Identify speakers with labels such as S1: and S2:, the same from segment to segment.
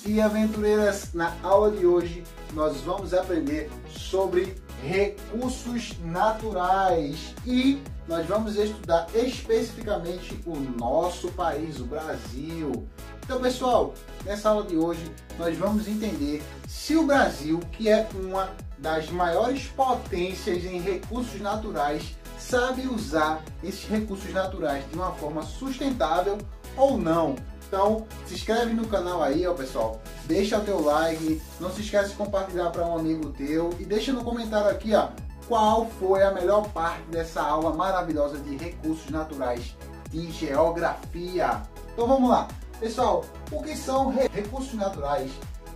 S1: E aventureiras, na aula de hoje nós vamos aprender sobre recursos naturais e nós vamos estudar especificamente o nosso país, o Brasil. Então pessoal, nessa aula de hoje nós vamos entender se o Brasil, que é uma das maiores potências em recursos naturais, sabe usar esses recursos naturais de uma forma sustentável ou não. Então, se inscreve no canal aí, ó pessoal, deixa o teu like, não se esquece de compartilhar para um amigo teu e deixa no comentário aqui, ó, qual foi a melhor parte dessa aula maravilhosa de recursos naturais de geografia. Então vamos lá, pessoal, o que são recursos naturais?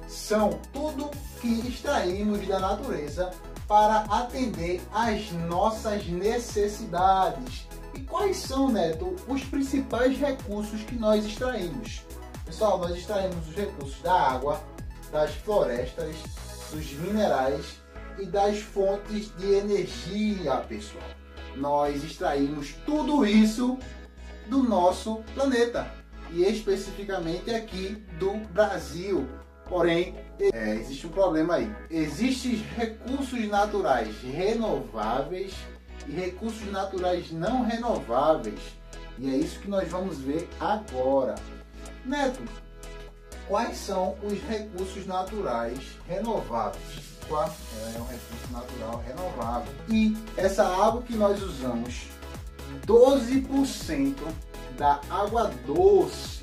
S1: São tudo que extraímos da natureza para atender às nossas necessidades. E quais são, Neto, os principais recursos que nós extraímos? Pessoal, nós extraímos os recursos da água, das florestas, dos minerais e das fontes de energia, pessoal. Nós extraímos tudo isso do nosso planeta e especificamente aqui do Brasil. Porém, existe um problema aí. Existem recursos naturais renováveis e recursos naturais não renováveis. E é isso que nós vamos ver agora. Neto, quais são os recursos naturais renováveis? Qual é um recurso natural renovável? E essa água que nós usamos, 12% da água doce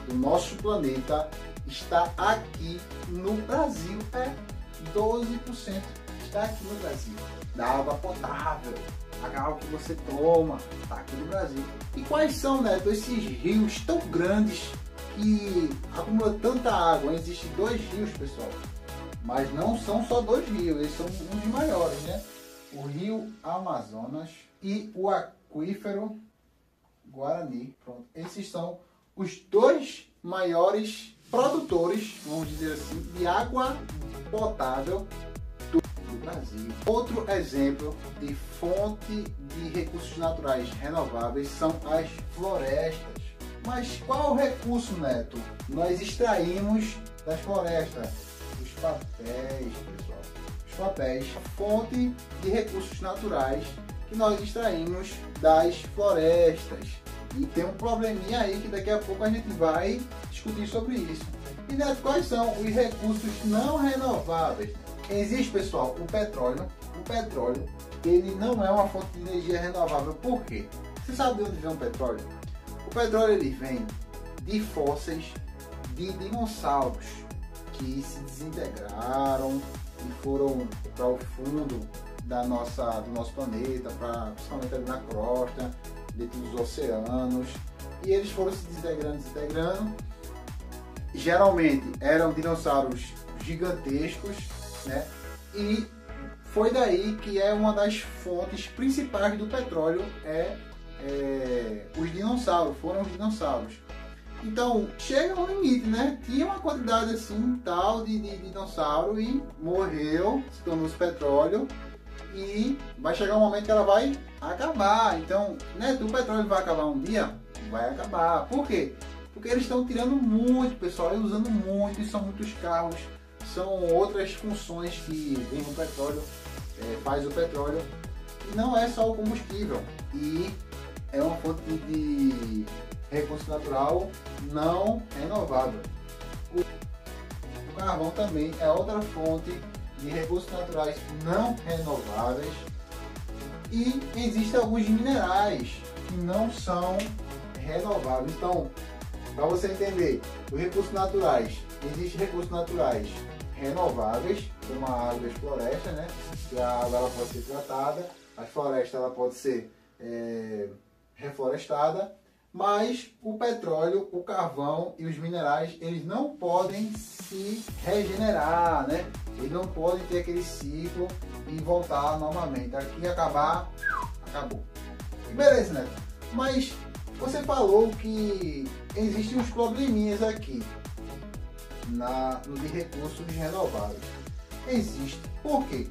S1: do nosso planeta está aqui no Brasil. 12% está aqui no Brasil. Da água potável, a água que você toma, está aqui no Brasil. E quais são, Neto, esses rios tão grandes que acumulam tanta água? Existem dois rios, pessoal, mas não são só dois rios, eles são um dos maiores, né? O rio Amazonas e o aquífero Guarani. Pronto. Esses são os dois maiores produtores, vamos dizer assim, de água potável do Brasil. Outro exemplo de fonte de recursos naturais renováveis são as florestas. Mas qual o recurso, Neto? Nós extraímos das florestas os papéis, pessoal. Os papéis, fonte de recursos naturais que nós extraímos das florestas. E tem um probleminha aí que daqui a pouco a gente vai discutir sobre isso. E, Neto, quais são os recursos não renováveis? Existe, pessoal, o petróleo. O petróleo, ele não é uma fonte de energia renovável. Por quê? Você sabe de onde vem o petróleo? O petróleo, ele vem de fósseis de dinossauros que se desintegraram e foram para o fundo do nosso planeta, principalmente ali na crosta, dentro dos oceanos, e eles foram se desintegrando. Geralmente eram dinossauros gigantescos, né? E foi daí que é uma das fontes principais do petróleo, os dinossauros, foram os dinossauros. Então chega um limite, né? Tinha uma quantidade assim tal de dinossauro e morreu, se tornou petróleo, e vai chegar um momento que ela vai acabar. Então, né, o petróleo vai acabar um dia? Vai acabar. Por quê? Porque eles estão tirando muito, pessoal, e usando muito, e são muitos carros, são outras funções que vem o petróleo, faz o petróleo, e não é só o combustível, e é uma fonte de recurso natural não renovável. O carvão também é outra fonte de recursos naturais não renováveis, e existem alguns minerais que não são renováveis. Então, para você entender, os recursos naturais, existem recursos naturais renováveis, como a água das florestas, né? Que a água ela pode ser tratada, a floresta ela pode ser reflorestada, mas o petróleo, o carvão e os minerais, eles não podem se regenerar, né? Eles não podem ter aquele ciclo e voltar novamente. Aqui acabar, acabou. Beleza, né? Mas você falou que existem uns probleminhas aqui no de recursos renováveis. Existe. Por quê?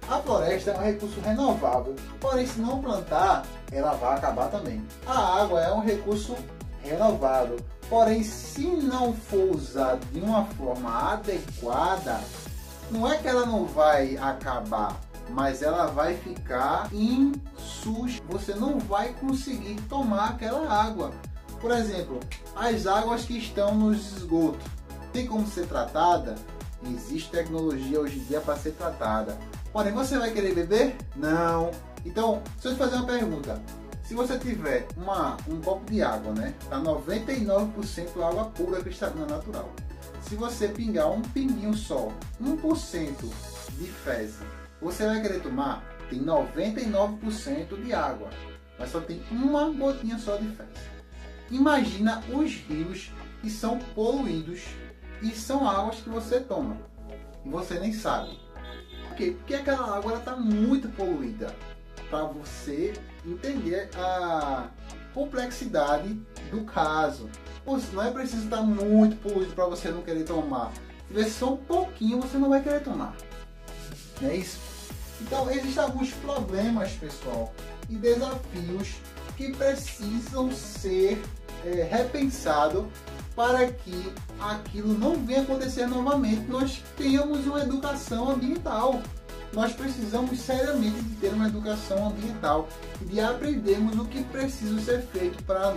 S1: A floresta é um recurso renovável, porém se não plantar, ela vai acabar também. A água é um recurso renovável. Porém, se não for usado de uma forma adequada, não é que ela não vai acabar, mas ela vai ficar insuficiente. Você não vai conseguir tomar aquela água. Por exemplo, as águas que estão nos esgotos, tem como ser tratada? Existe tecnologia hoje em dia para ser tratada. Porém, você vai querer beber? Não. Então, se eu te fazer uma pergunta, se você tiver um copo de água, né? Tá 99% água pura cristalina natural. Se você pingar um pinguinho só, 1% de fezes, você vai querer tomar? Tem 99% de água, mas só tem uma gotinha só de fezes. Imagina os rios que são poluídos e são águas que você toma e você nem sabe. Por quê? Porque aquela água está muito poluída. Para você entender a complexidade do caso, não é preciso estar muito poluído para você não querer tomar. Se tiver só um pouquinho, você não vai querer tomar. Não é isso? Então existem alguns problemas, pessoal, e desafios que precisam ser repensados para que aquilo não venha acontecer novamente. Nós tenhamos uma educação ambiental. Nós precisamos seriamente de ter uma educação ambiental e de aprendermos o que precisa ser feito para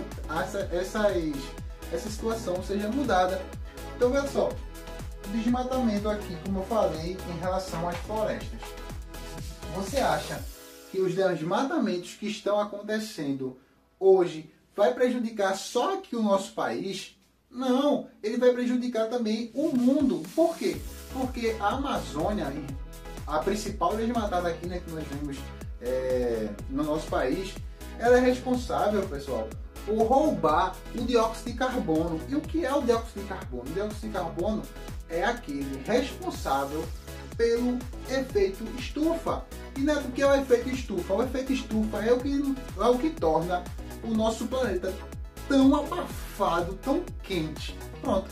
S1: essa situação seja mudada. Então, olha só, desmatamento aqui, como eu falei, em relação às florestas. Você acha que os desmatamentos que estão acontecendo hoje vai prejudicar só aqui o nosso país? Não, ele vai prejudicar também o mundo. Por quê? Porque a Amazônia, a principal desmatada aqui, né, que nós vemos no nosso país, ela é responsável, pessoal, por roubar o dióxido de carbono. E o que é o dióxido de carbono? O dióxido de carbono é aquele responsável pelo efeito estufa. E não é porque é o efeito estufa. O efeito estufa é o que torna o nosso planeta tão abafado, tão quente. Pronto.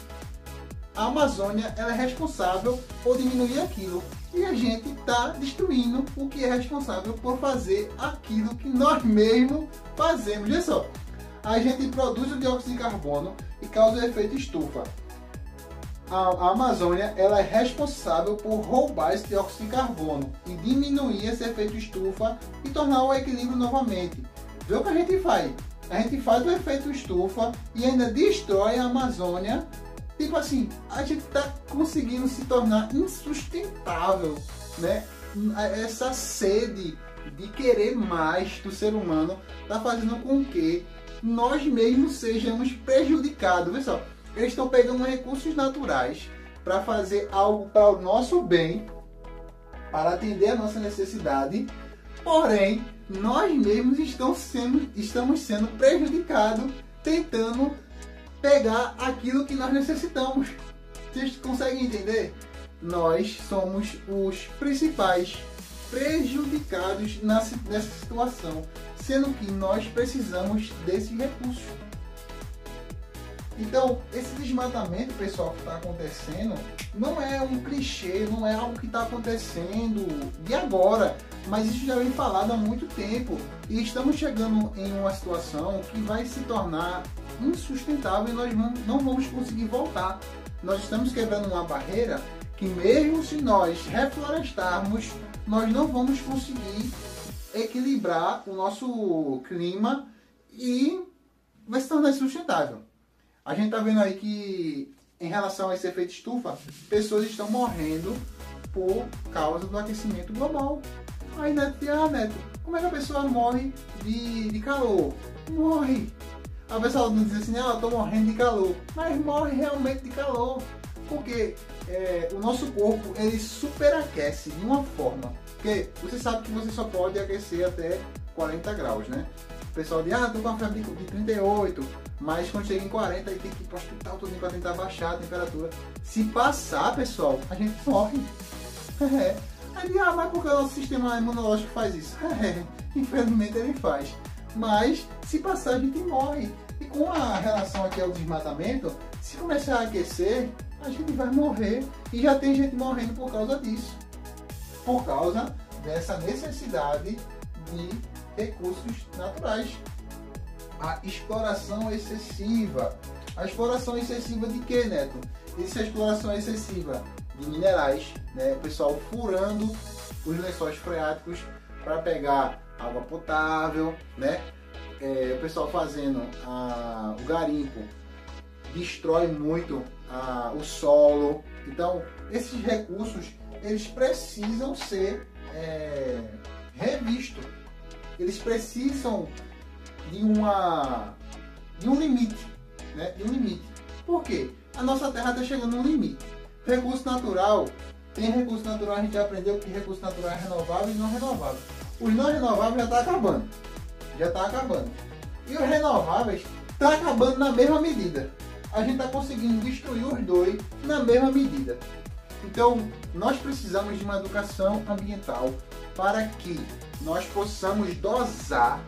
S1: A Amazônia, ela é responsável por diminuir aquilo. E a gente está destruindo o que é responsável por fazer aquilo que nós mesmos fazemos. Olha só, a gente produz o dióxido de carbono e causa o efeito estufa. A Amazônia, ela é responsável por roubar esse dióxido de carbono e diminuir esse efeito estufa e tornar o equilíbrio novamente. Vê o que a gente faz? A gente faz o efeito estufa e ainda destrói a Amazônia. Tipo assim, a gente está conseguindo se tornar insustentável, né? Essa sede de querer mais do ser humano está fazendo com que nós mesmos sejamos prejudicados. Olha só, eles estão pegando recursos naturais para fazer algo para o nosso bem, para atender a nossa necessidade, porém, nós mesmos estamos sendo prejudicados tentando pegar aquilo que nós necessitamos. Vocês conseguem entender? Nós somos os principais prejudicados nessa situação, sendo que nós precisamos desses recursos. Então, esse desmatamento, pessoal, que está acontecendo, não é um clichê, não é algo que está acontecendo de agora, mas isso já vem falado há muito tempo e estamos chegando em uma situação que vai se tornar insustentável e nós não vamos conseguir voltar. Nós estamos quebrando uma barreira que, mesmo se nós reflorestarmos, nós não vamos conseguir equilibrar o nosso clima e vai se tornar insustentável. A gente está vendo aí que, em relação a esse efeito estufa, pessoas estão morrendo por causa do aquecimento global. Aí, Neto, Neto, como é que a pessoa morre de calor? Morre. A pessoa não diz assim, eu estou morrendo de calor, mas morre realmente de calor. Porque o nosso corpo, ele superaquece de uma forma. Porque você sabe que você só pode aquecer até 40 graus, né? O pessoal diz, estou com uma febre de 38, mas quando chega em 40, aí tem que ir para o hospital todo para tentar baixar a temperatura. Se passar, pessoal, a gente morre. Aí, mas por que o nosso sistema imunológico faz isso? Infelizmente ele faz. Mas, se passar, a gente morre. E com a relação aqui ao desmatamento, se começar a aquecer, a gente vai morrer. E já tem gente morrendo por causa disso. Por causa dessa necessidade de recursos naturais. a exploração excessiva. A exploração excessiva de quê, Neto? Existe a exploração excessiva de minerais, né? O pessoal furando os lençóis freáticos para pegar água potável, né? O pessoal fazendo o garimpo destrói muito o solo. Então, esses recursos eles precisam ser revistos. Eles precisam de um limite, né? De um limite. Por quê? A nossa terra está chegando a um limite. Recurso natural, tem recurso natural, a gente já aprendeu que recurso natural é renovável e não renovável. Os não renováveis já estão acabando. Já está acabando. E os renováveis estão acabando na mesma medida. A gente está conseguindo destruir os dois na mesma medida. Então, nós precisamos de uma educação ambiental para que nós possamos dosar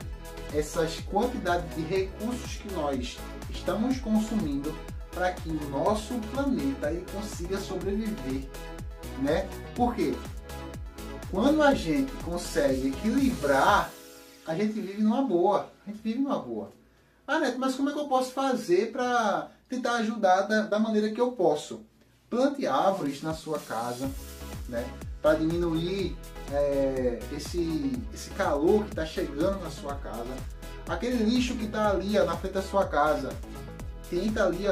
S1: essas quantidades de recursos que nós estamos consumindo para que o nosso planeta ele consiga sobreviver, né? Porque quando a gente consegue equilibrar, a gente vive numa boa. A gente vive numa boa. Ah, Neto, mas como é que eu posso fazer para tentar ajudar da maneira que eu posso? Plante árvores na sua casa, né? Para diminuir esse calor que está chegando na sua casa. Aquele lixo que está ali na frente da sua casa, tenta ali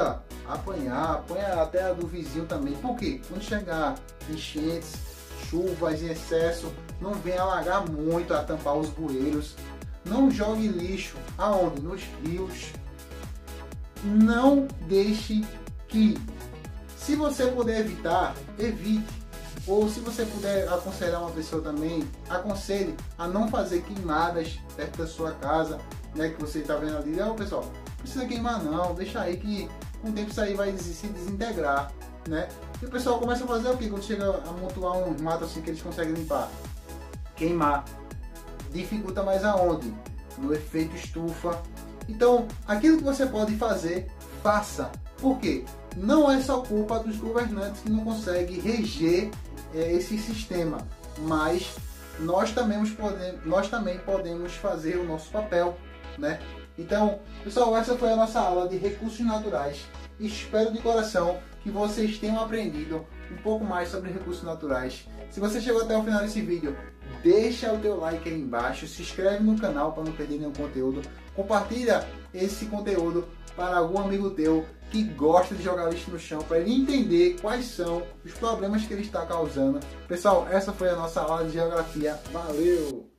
S1: apanhar, apanha até a do vizinho também. Por quê? Quando chegar enchentes, chuvas em excesso, não venha alagar muito a tampar os bueiros. Não jogue lixo aonde? Nos rios. Não deixe que, se você puder evitar, evite. Ou se você puder aconselhar uma pessoa também, aconselhe a não fazer queimadas perto da sua casa, né? Que você está vendo ali, pessoal, não precisa queimar não, deixa aí que com o tempo isso aí vai se desintegrar, né? E o pessoal começa a fazer o que? Quando chega a amontoar uns matos assim que eles conseguem limpar? Queimar. Dificulta mais aonde? No efeito estufa. Então, aquilo que você pode fazer, faça. Por quê? Não é só culpa dos governantes que não conseguem reger esse sistema, mas nós também podemos fazer o nosso papel, né? Então, pessoal, essa foi a nossa aula de recursos naturais. Espero de coração que vocês tenham aprendido um pouco mais sobre recursos naturais. Se você chegou até o final desse vídeo, deixa o teu like aí embaixo, se inscreve no canal para não perder nenhum conteúdo, compartilha esse conteúdo para algum amigo teu que gosta de jogar lixo no chão, para ele entender quais são os problemas que ele está causando. Pessoal, essa foi a nossa aula de geografia. Valeu!